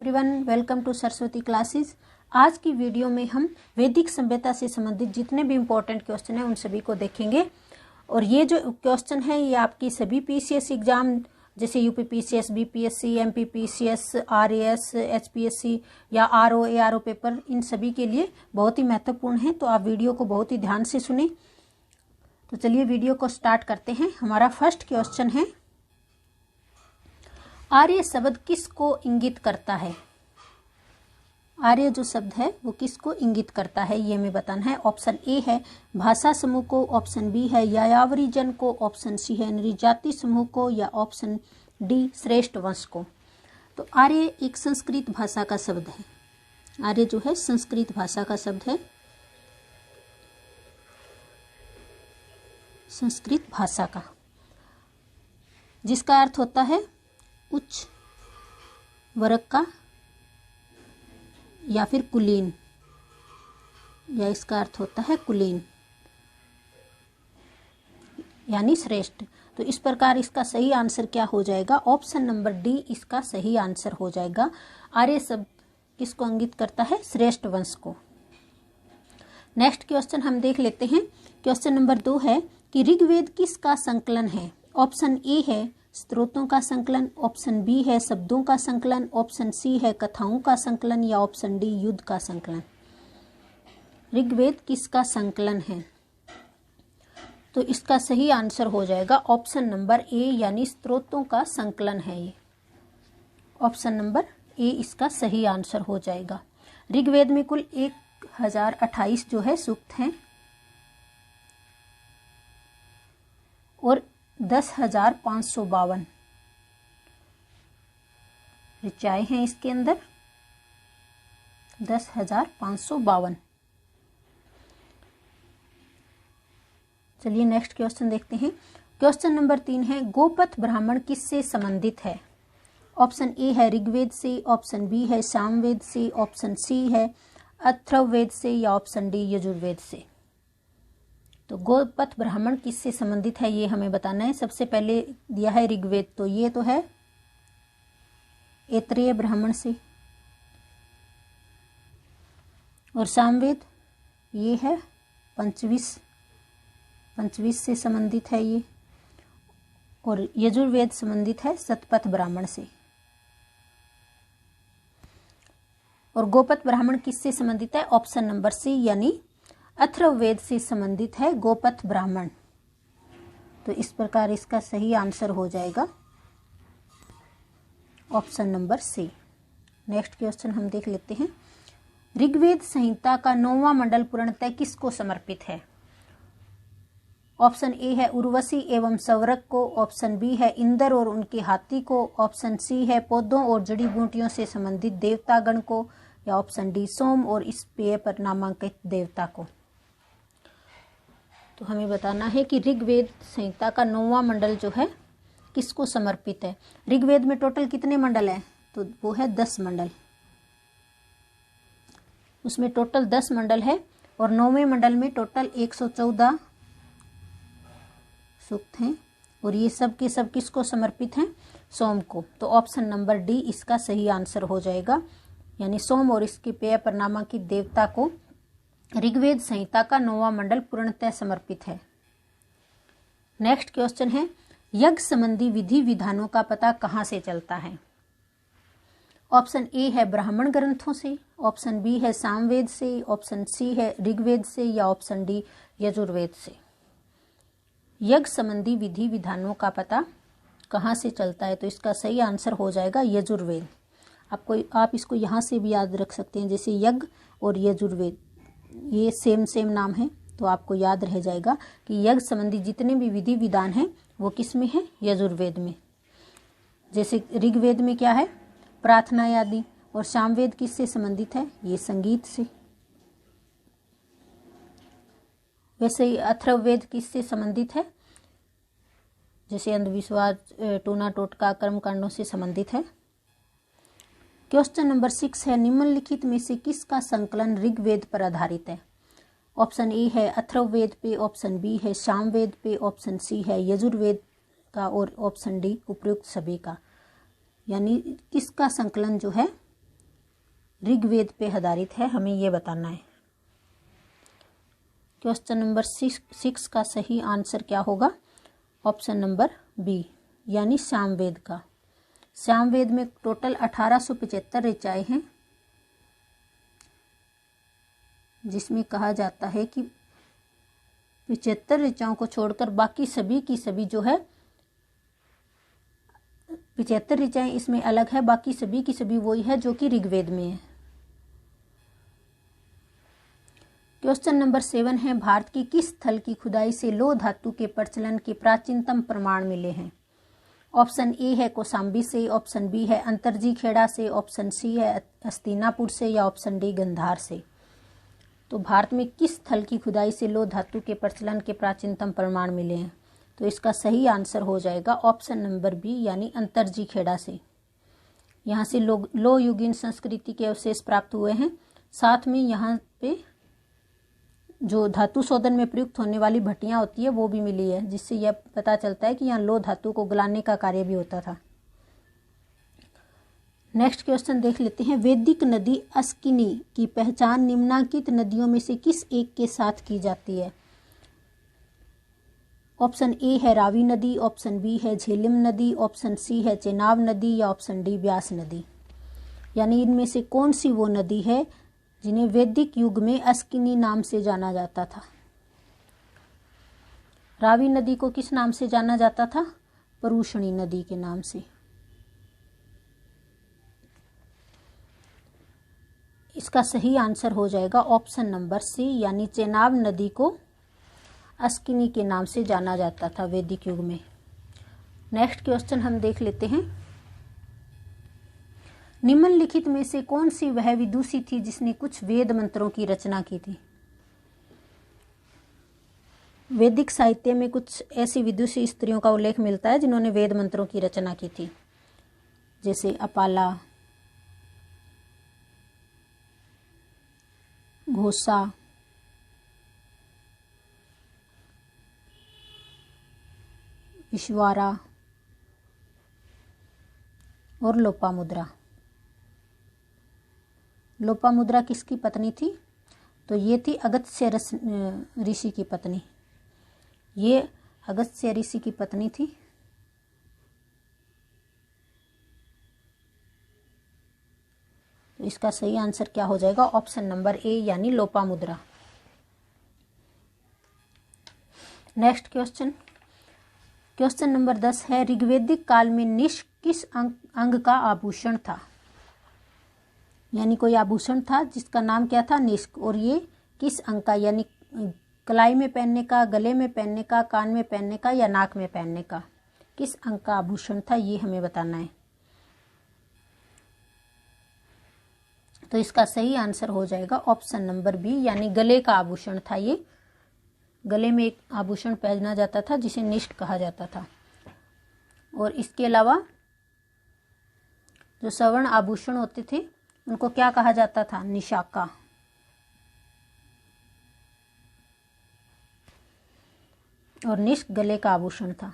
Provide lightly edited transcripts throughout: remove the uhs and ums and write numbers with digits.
Everyone, welcome to Saraswati classes. आज की video में हम वैदिक सभ्यता से संबंधित जितने भी इम्पोर्टेंट क्वेश्चन हैं उन सभी को देखेंगे। और ये जो क्वेश्चन है ये आपकी सभी पीसीएस एग्जाम जैसे UP PCS, BPSC, MP PCS, RAS, HPSC या आरओ एआरओ पेपर, इन सभी के लिए बहुत ही महत्वपूर्ण है। तो आप वीडियो को बहुत ही ध्यान से सुने। तो चलिए वीडियो को स्टार्ट करते हैं। हमारा फर्स्ट क्वेश्चन है, आर्य शब्द किसको इंगित करता है? आर्य जो शब्द है वो किसको इंगित करता है ये हमें बताना है। ऑप्शन ए है भाषा समूह को, ऑप्शन बी है यायावरी जन को, ऑप्शन सी है नृजाति समूह को, या ऑप्शन डी श्रेष्ठ वंश को। तो आर्य एक संस्कृत भाषा का शब्द है। आर्य जो है संस्कृत भाषा का शब्द है, संस्कृत भाषा का, जिसका अर्थ होता है उच्च वर्ग का या फिर कुलीन, या इसका अर्थ होता है कुलीन यानी श्रेष्ठ। तो इस प्रकार इसका सही आंसर क्या हो जाएगा? ऑप्शन नंबर डी इसका सही आंसर हो जाएगा। आर्य शब्द किसको इंगित करता है? श्रेष्ठ वंश को। नेक्स्ट क्वेश्चन हम देख लेते हैं। क्वेश्चन नंबर 2 है कि ऋग्वेद किसका संकलन है? ऑप्शन ए है स्त्रोतों का संकलन, ऑप्शन बी है शब्दों का संकलन, ऑप्शन सी है कथाओं का संकलन, या ऑप्शन डी युद्ध का संकलन। ऋग्वेद किसका संकलन है? तो इसका सही आंसर हो जाएगा ऑप्शन नंबर ए यानी स्त्रोतों का संकलन है ये। ऑप्शन नंबर ए इसका सही आंसर हो जाएगा। ऋग्वेद में कुल 1028 जो है सूक्त हैं और 10,552 ऋचाएं हैं इसके अंदर। 10,552। चलिए नेक्स्ट क्वेश्चन देखते हैं। क्वेश्चन नंबर 3 है गोपथ ब्राह्मण किससे संबंधित है? ऑप्शन ए है ऋग्वेद से, ऑप्शन बी है सामवेद से, ऑप्शन सी है अथर्ववेद से, या ऑप्शन डी यजुर्वेद से। तो गोपथ ब्राह्मण किससे संबंधित है ये हमें बताना है। सबसे पहले दिया है ऋग्वेद, तो ये तो है ऐत्रेय ब्राह्मण से, और सामवेद ये है पंचविश से संबंधित है ये, और यजुर्वेद संबंधित है शतपथ ब्राह्मण से। और गोपथ ब्राह्मण किससे संबंधित है? ऑप्शन नंबर सी यानी अथर्ववेद से संबंधित है गोपथ ब्राह्मण। तो इस प्रकार इसका सही आंसर हो जाएगा option number C. Next question हम देख लेते हैं। ऋग्वेद संहिता का 9वां मंडल पूर्णतः किसको समर्पित है? ऑप्शन ए है उर्वशी एवं सवरक को, ऑप्शन बी है इंद्र और उनके हाथी को, ऑप्शन सी है पौधों और जड़ी बूटियों से संबंधित देवतागण को, या ऑप्शन डी सोम और इस पेय पर नामांकित देवता को। तो हमें बताना है कि ऋग्वेद संहिता का 9वां मंडल जो है किसको समर्पित है। ऋग्वेद में टोटल कितने मंडल हैं? तो वो है 10 मंडल। उसमें टोटल 10 मंडल है, और 9वें मंडल में टोटल 114 सूक्त हैं, और ये सब के सब किसको समर्पित हैं? सोम को। तो ऑप्शन नंबर डी इसका सही आंसर हो जाएगा, यानी सोम और इसके पेय पर नामांकित देवता को ऋग्वेद संहिता का 9वां मंडल पूर्णतः समर्पित है। नेक्स्ट क्वेश्चन है यज्ञ संबंधी विधि विधानों का पता कहाँ से चलता है? ऑप्शन ए है ब्राह्मण ग्रंथों से, ऑप्शन बी है सामवेद से, ऑप्शन सी है ऋग्वेद से, या ऑप्शन डी यजुर्वेद से। यज्ञ संबंधी विधि विधानों का पता कहाँ से चलता है? तो इसका सही आंसर हो जाएगा यजुर्वेद। आप इसको यहाँ से भी याद रख सकते हैं, जैसे यज्ञ और यजुर्वेद ये सेम नाम है, तो आपको याद रह जाएगा कि यज्ञ संबंधी जितने भी विधि विधान हैं वो किस में है? यजुर्वेद में। जैसे ऋग्वेद में क्या है? प्रार्थना आदि, और सामवेद किससे संबंधित है? ये संगीत से। वैसे ही अथर्ववेद किससे संबंधित है? जैसे अंधविश्वास, टोना टोटका, कर्मकांडों से संबंधित है। क्वेश्चन नंबर 6 है निम्नलिखित में से किसका संकलन ऋग्वेद पर आधारित है? ऑप्शन ए है अथर्ववेद पे, ऑप्शन बी है सामवेद पे, ऑप्शन सी है यजुर्वेद का, और ऑप्शन डी उपयुक्त सभी का। यानी किसका संकलन जो है ऋग्वेद पे आधारित है, हमें ये बताना है। क्वेश्चन नंबर 6 का सही आंसर क्या होगा? ऑप्शन नंबर बी, यानी सामवेद का। सामवेद में टोटल 1875 ऋचाएं हैं, जिसमें कहा जाता है कि 75 ऋचाओं को छोड़कर बाकी सभी की सभी जो है 75 ऋचाएं इसमें अलग है, बाकी सभी की सभी वही है जो कि ऋग्वेद में है। क्वेश्चन नंबर 7 है, भारत की किस स्थल की खुदाई से लौह धातु के प्रचलन के प्राचीनतम प्रमाण मिले हैं? ऑप्शन ए है कौशाम्बी से, ऑप्शन बी है अंतरजी खेड़ा से, ऑप्शन सी है हस्तिनापुर से, या ऑप्शन डी गंधार से। तो भारत में किस स्थल की खुदाई से लौह धातु के प्रचलन के प्राचीनतम प्रमाण मिले हैं? तो इसका सही आंसर हो जाएगा ऑप्शन नंबर बी, यानी अंतरजी खेड़ा से। यहाँ से लौह युगीन संस्कृति के अवशेष प्राप्त हुए हैं। साथ में यहाँ पे जो धातु शोधन में प्रयुक्त होने वाली भट्टियां होती है वो भी मिली है, जिससे यह पता चलता है कि यहाँ लौह धातु को गलाने का कार्य भी होता था। नेक्स्ट क्वेश्चन देख लेते हैं, वैदिक नदी अस्किनी की पहचान निम्नलिखित नदियों में से किस एक के साथ की जाती है? ऑप्शन ए है रावी नदी, ऑप्शन बी है झेलम नदी, ऑप्शन सी है चेनाब नदी, या ऑप्शन डी ब्यास नदी। यानी इनमें से कौन सी वो नदी है जिन्हें वैदिक युग में अस्किनी नाम से जाना जाता था? रावी नदी को किस नाम से जाना जाता था? परुषणी नदी के नाम से। इसका सही आंसर हो जाएगा ऑप्शन नंबर सी, यानी चेनाब नदी को अस्किनी के नाम से जाना जाता था वैदिक युग में। नेक्स्ट क्वेश्चन हम देख लेते हैं, निम्नलिखित में से कौन सी वह विदुषी थी जिसने कुछ वेद मंत्रों की रचना की थी? वैदिक साहित्य में कुछ ऐसी विदुषी स्त्रियों का उल्लेख मिलता है जिन्होंने वेद मंत्रों की रचना की थी, जैसे अपाला, घोषा, विश्वारा और लोपामुद्रा। लोपामुद्रा किसकी पत्नी थी? तो ये थी अगस्त्य ऋषि की पत्नी। ये अगस्त्य ऋषि की पत्नी थी। तो इसका सही आंसर क्या हो जाएगा? ऑप्शन नंबर ए, यानी Lopamudra. Next question, question number 10 है, ऋग्वैदिक काल में निष्क किस अंग का आभूषण था? यानी कोई आभूषण था जिसका नाम क्या था? निष्क। और ये किस अंग का, यानी कलाई में पहनने का, गले में पहनने का, कान में पहनने का, या नाक में पहनने का? किस अंग का आभूषण था, ये हमें बताना है। तो इसका सही आंसर हो जाएगा ऑप्शन नंबर बी, यानी गले का आभूषण था। ये गले में एक आभूषण पहना जाता था जिसे निष्क कहा जाता था। और इसके अलावा जो स्वर्ण आभूषण होते थे उनको क्या कहा जाता था? निशाका। और निष्क गले का आभूषण था।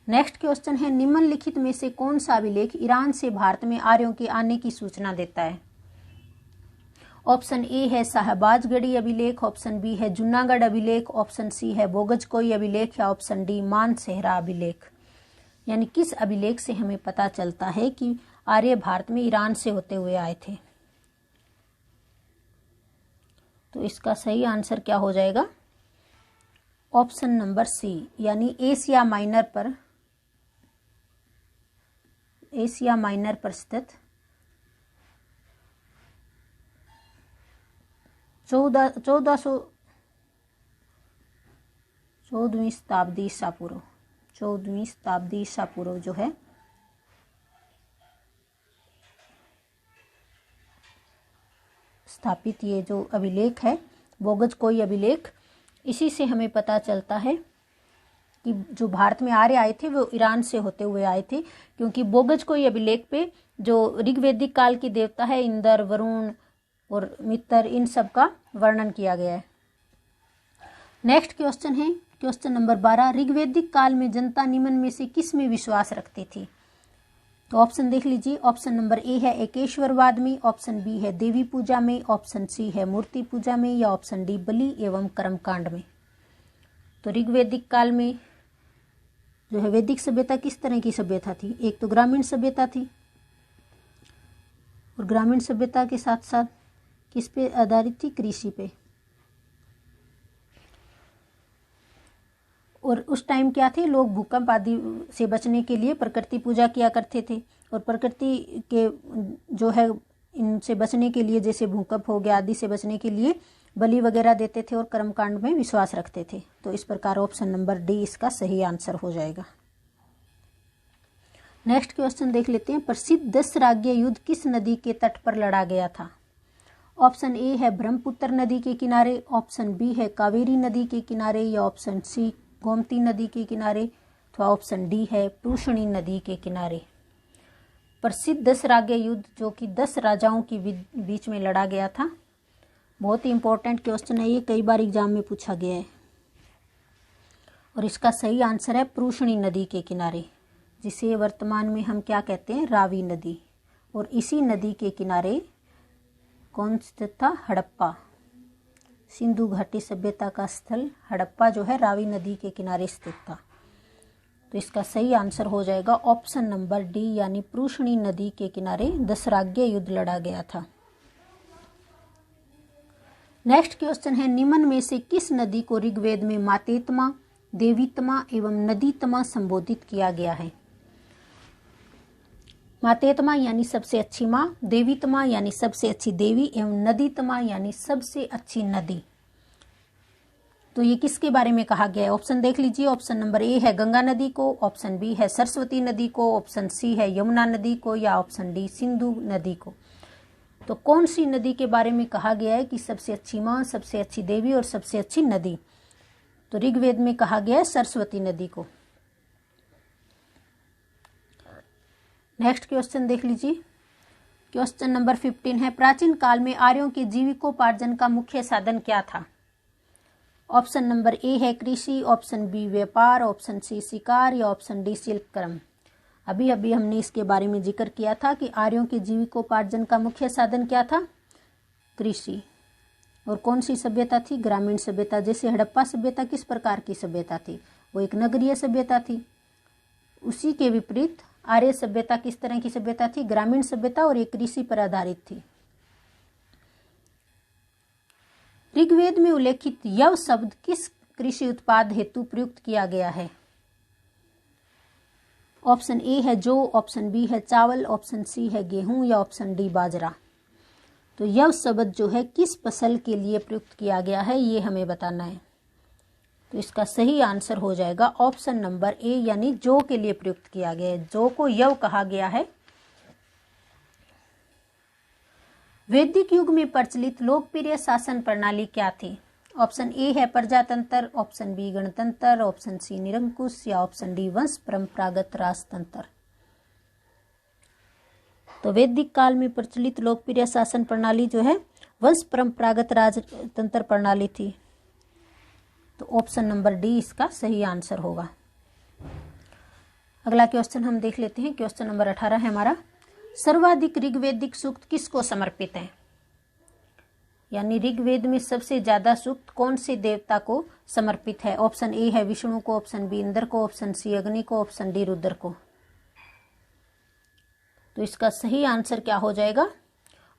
नेक्स्ट क्वेश्चन है, निम्नलिखित में से कौन सा अभिलेख ईरान से भारत में आर्यों के आने की सूचना देता है? ऑप्शन ए है शाहबाजगढ़ी अभिलेख, ऑप्शन बी है जूनागढ़ अभिलेख, ऑप्शन सी है बोगजकोई अभिलेख, या ऑप्शन डी मानसेहरा अभिलेख। यानी किस अभिलेख से हमें पता चलता है कि आर्य भारत में ईरान से होते हुए आए थे? तो इसका सही आंसर क्या हो जाएगा? ऑप्शन नंबर सी, यानी एशिया माइनर पर स्थित 14वीं शताब्दी ईसा पूर्व, 14वीं शताब्दी ईसा पूर्व जो है स्थापित ये जो अभिलेख है बोगजकोई अभिलेख, इसी से हमें पता चलता है कि जो भारत में आर्य आए थे वो ईरान से होते हुए आए थे, क्योंकि बोगजकोई अभिलेख पे जो ऋग्वैदिक काल की देवता है इंद्र, वरुण और मित्र, इन सब का वर्णन किया गया है। नेक्स्ट क्वेश्चन है क्वेश्चन नंबर 12, ऋग्वैदिक काल में जनता निम्न में से किस में विश्वास रखती थी? तो ऑप्शन देख लीजिए। ऑप्शन नंबर ए है एकेश्वरवाद में, ऑप्शन बी है देवी पूजा में, ऑप्शन सी है मूर्ति पूजा में, या ऑप्शन डी बलि एवं कर्मकांड में। तो ऋग्वैदिक काल में जो है वैदिक सभ्यता किस तरह की सभ्यता थी? एक तो ग्रामीण सभ्यता थी, और ग्रामीण सभ्यता के साथ साथ किस पे आधारित थी? कृषि पे। और उस टाइम क्या थे, लोग भूकंप आदि से बचने के लिए प्रकृति पूजा किया करते थे, और प्रकृति के जो है इनसे बचने के लिए, जैसे भूकंप हो गया आदि से बचने के लिए बलि वगैरह देते थे और कर्मकांड में विश्वास रखते थे। तो इस प्रकार ऑप्शन नंबर डी इसका सही आंसर हो जाएगा। नेक्स्ट क्वेश्चन देख लेते हैं। प्रसिद्ध दशराज्य युद्ध किस नदी के तट पर लड़ा गया था? ऑप्शन ए है ब्रह्मपुत्र नदी के किनारे, ऑप्शन बी है कावेरी नदी के किनारे, या ऑप्शन सी गोमती नदी के किनारे, अथवा ऑप्शन डी है पूषणी नदी के किनारे। प्रसिद्ध दशराज्य युद्ध जो कि 10 राजाओं के बीच में लड़ा गया था, बहुत ही इंपॉर्टेंट क्वेश्चन है ये, कई बार एग्जाम में पूछा गया है। और इसका सही आंसर है पूषणी नदी के किनारे, जिसे वर्तमान में हम क्या कहते हैं? रावी नदी। और इसी नदी के किनारे कौन स्थित था? हड़प्पा। सिंधु घाटी सभ्यता का स्थल हड़प्पा जो है रावी नदी के किनारे स्थित था। तो इसका सही आंसर हो जाएगा ऑप्शन नंबर डी, यानी पूषणी नदी के किनारे दशराज्य युद्ध लड़ा गया था। नेक्स्ट क्वेश्चन है, निम्न में से किस नदी को ऋग्वेद में मातेत्मा, देवीत्मा एवं नदीत्मा संबोधित किया गया है? मातेत्मा यानी सबसे अच्छी माँ, देवीत्मा यानी सबसे अच्छी देवी, एवं नदीत्मा यानी सबसे अच्छी नदी। तो ये किसके बारे में कहा गया है? ऑप्शन देख लीजिए। ऑप्शन नंबर ए है गंगा नदी को, ऑप्शन बी है सरस्वती नदी को, ऑप्शन सी है यमुना नदी को, या ऑप्शन डी सिंधु नदी को। तो कौन सी नदी के बारे में कहा गया है कि सबसे अच्छी माँ, सबसे अच्छी देवी और सबसे अच्छी नदी? तो ऋग्वेद में कहा गया है सरस्वती नदी को। नेक्स्ट क्वेश्चन देख लीजिए। क्वेश्चन नंबर 15 है, प्राचीन काल में आर्यों के जीविकोपार्जन का मुख्य साधन क्या था? ऑप्शन नंबर ए है कृषि, ऑप्शन बी व्यापार, ऑप्शन सी शिकार, या ऑप्शन डी शिल्पकर्म। अभी अभी हमने इसके बारे में जिक्र किया था कि आर्यों के जीविकोपार्जन का मुख्य साधन क्या था? कृषि। और कौन सी सभ्यता थी? ग्रामीण सभ्यता। जैसे हड़प्पा सभ्यता किस प्रकार की सभ्यता थी? वो एक नगरीय सभ्यता थी। उसी के विपरीत आर्य सभ्यता किस तरह की सभ्यता थी? ग्रामीण सभ्यता, और एक कृषि पर आधारित थी। ऋग्वेद में उल्लेखित यव शब्द किस कृषि उत्पाद हेतु प्रयुक्त किया गया है? ऑप्शन ए है जौ, ऑप्शन बी है चावल, ऑप्शन सी है गेहूं, या ऑप्शन डी बाजरा। तो यव शब्द जो है किस फसल के लिए प्रयुक्त किया गया है, ये हमें बताना है। तो इसका सही आंसर हो जाएगा ऑप्शन नंबर ए, यानी जौ के लिए प्रयुक्त किया गया है। जौ को यव कहा गया है। वैदिक युग में प्रचलित लोकप्रिय शासन प्रणाली क्या थी? ऑप्शन ए है प्रजातंत्र, ऑप्शन बी गणतंत्र, ऑप्शन सी निरंकुश, या ऑप्शन डी वंश परंपरागत राजतंत्र। तो वैदिक काल में प्रचलित लोकप्रिय शासन प्रणाली जो है वंश परंपरागत राजतंत्र प्रणाली थी। तो ऑप्शन नंबर डी इसका सही आंसर होगा। अगला क्वेश्चन हम देख लेते हैं। क्वेश्चन नंबर 18 है हमारा, सर्वाधिक ऋग्वेदिक सूक्त किसको समर्पित है? यानी ऋग्वेद में सबसे ज्यादा सूक्त कौन से देवता को समर्पित है? ऑप्शन ए है विष्णु को, ऑप्शन बी इंद्र को, ऑप्शन सी अग्नि को, ऑप्शन डी रुद्र को। तो इसका सही आंसर क्या हो जाएगा?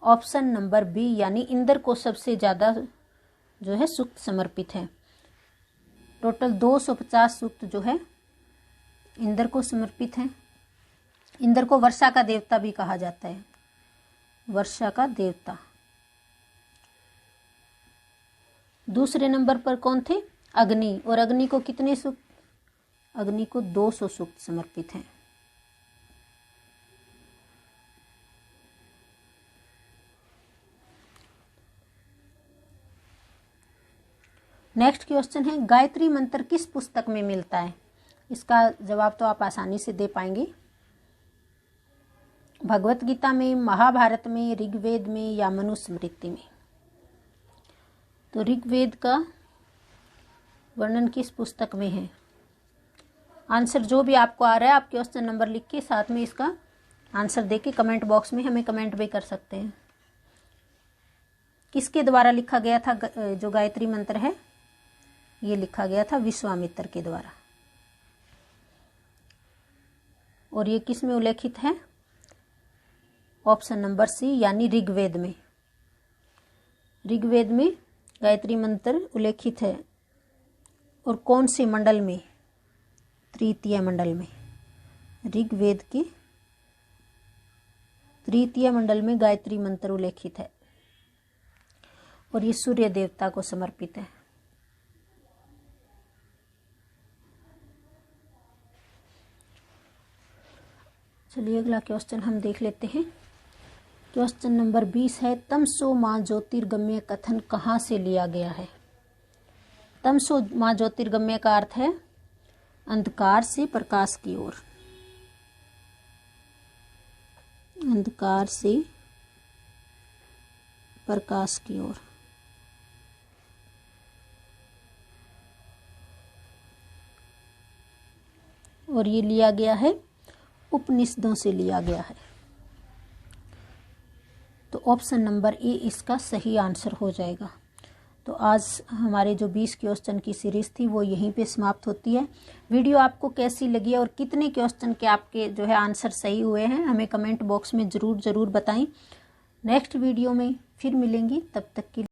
ऑप्शन नंबर बी, यानी इंद्र को सबसे ज्यादा जो है सूक्त समर्पित है। टोटल 250 सूक्त जो है इंद्र को समर्पित हैं। इंद्र को वर्षा का देवता भी कहा जाता है, वर्षा का देवता। दूसरे नंबर पर कौन थे? अग्नि। और अग्नि को कितने सूक्त? अग्नि को 200 सूक्त समर्पित हैं। नेक्स्ट क्वेश्चन है, गायत्री मंत्र किस पुस्तक में मिलता है? इसका जवाब तो आप आसानी से दे पाएंगे। भगवत गीता में, महाभारत में, ऋग्वेद में, या मनुस्मृति में। तो ऋग्वेद का वर्णन किस पुस्तक में है? आंसर जो भी आपको आ रहा है आप क्वेश्चन नंबर लिख के साथ में इसका आंसर देके कमेंट बॉक्स में हमें कमेंट भी कर सकते हैं। किसके द्वारा लिखा गया था जो गायत्री मंत्र है? ये लिखा गया था विश्वामित्र के द्वारा। और ये किस में उल्लेखित है? ऑप्शन नंबर सी यानी ऋग्वेद में। ऋग्वेद में गायत्री मंत्र उल्लेखित है। और कौन से मंडल में? तृतीय मंडल में। ऋग्वेद के तृतीय मंडल में गायत्री मंत्र उल्लेखित है और ये सूर्य देवता को समर्पित है। चलिए अगला क्वेश्चन हम देख लेते हैं। क्वेश्चन नंबर 20 है, तमसो मां ज्योतिर्गम्य कथन कहाँ से लिया गया है? तमसो मां ज्योतिर्गम्य का अर्थ है अंधकार से प्रकाश की ओर। अंधकार से प्रकाश की ओर। और ये लिया गया है उपनिषदों से लिया गया है। तो ऑप्शन नंबर ए इसका सही आंसर हो जाएगा। तो आज हमारे जो 20 क्वेश्चन की सीरीज थी वो यहीं पे समाप्त होती है। वीडियो आपको कैसी लगी और कितने क्वेश्चन के आपके जो है आंसर सही हुए हैं हमें कमेंट बॉक्स में ज़रूर बताएं। नेक्स्ट वीडियो में फिर मिलेंगी, तब तक के